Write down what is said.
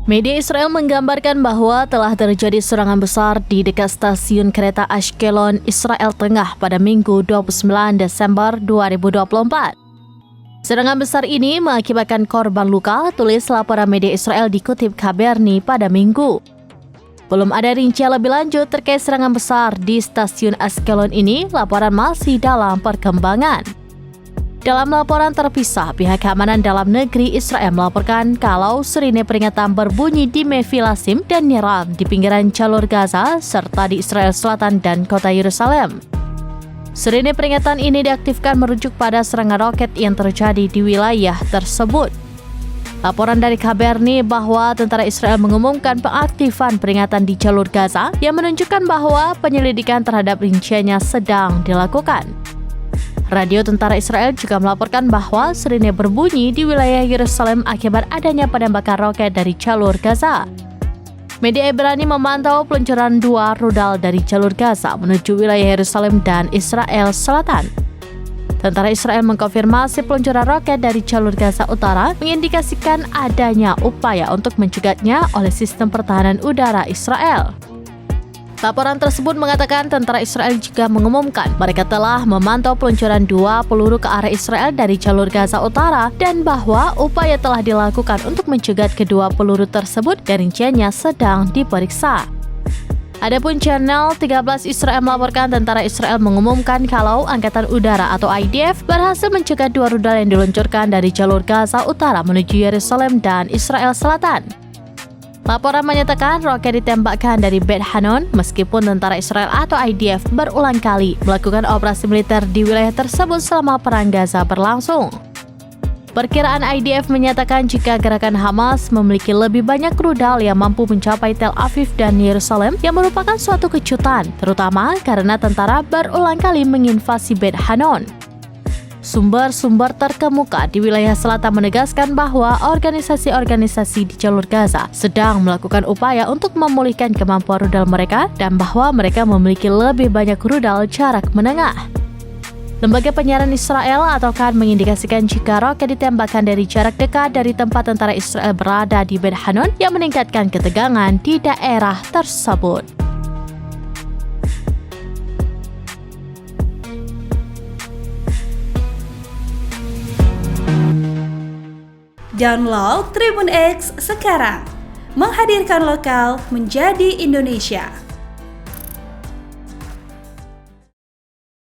Media Israel menggambarkan bahwa telah terjadi serangan besar di dekat stasiun kereta Ashkelon, Israel Tengah pada Minggu 29 Desember 2024. Serangan besar ini mengakibatkan korban luka, tulis laporan media Israel dikutip Kaberni pada Minggu. Belum ada rincian lebih lanjut terkait serangan besar di stasiun Ashkelon ini, laporan masih dalam perkembangan. Dalam laporan terpisah, pihak keamanan dalam negeri Israel melaporkan kalau sirine peringatan berbunyi di Mefilasim dan Niran di pinggiran jalur Gaza serta di Israel Selatan dan kota Yerusalem. Sirine peringatan ini diaktifkan merujuk pada serangan roket yang terjadi di wilayah tersebut. Laporan dari Kaberni bahwa tentara Israel mengumumkan pengaktifan peringatan di jalur Gaza yang menunjukkan bahwa penyelidikan terhadap rinciannya sedang dilakukan. Radio tentara Israel juga melaporkan bahwa sirine berbunyi di wilayah Yerusalem akibat adanya penembakan roket dari jalur Gaza. Media Ibrani memantau peluncuran 2 rudal dari jalur Gaza menuju wilayah Yerusalem dan Israel Selatan. Tentara Israel mengkonfirmasi peluncuran roket dari jalur Gaza Utara mengindikasikan adanya upaya untuk mencegatnya oleh sistem pertahanan udara Israel. Laporan tersebut mengatakan tentara Israel juga mengumumkan mereka telah memantau peluncuran 2 peluru ke arah Israel dari jalur Gaza Utara dan bahwa upaya telah dilakukan untuk mencegat kedua peluru tersebut dan rinciannya sedang diperiksa. Adapun Channel 13 Israel melaporkan tentara Israel mengumumkan kalau Angkatan Udara atau IDF berhasil mencegat 2 rudal yang diluncurkan dari jalur Gaza Utara menuju Yerusalem dan Israel Selatan. Laporan menyatakan roket ditembakkan dari Bet Hanon meskipun tentara Israel atau IDF berulang kali melakukan operasi militer di wilayah tersebut selama perang Gaza berlangsung. Perkiraan IDF menyatakan jika gerakan Hamas memiliki lebih banyak rudal yang mampu mencapai Tel Aviv dan Yerusalem yang merupakan suatu kejutan, terutama karena tentara berulang kali menginvasi Bet Hanon. Sumber-sumber terkemuka di wilayah selatan menegaskan bahwa organisasi-organisasi di jalur Gaza sedang melakukan upaya untuk memulihkan kemampuan rudal mereka dan bahwa mereka memiliki lebih banyak rudal jarak menengah. Lembaga penyiaran Israel atau Kan mengindikasikan jika roket ditembakkan dari jarak dekat dari tempat tentara Israel berada di Bet Hanon yang meningkatkan ketegangan di daerah tersebut. Download Tribun X sekarang, menghadirkan lokal menjadi Indonesia.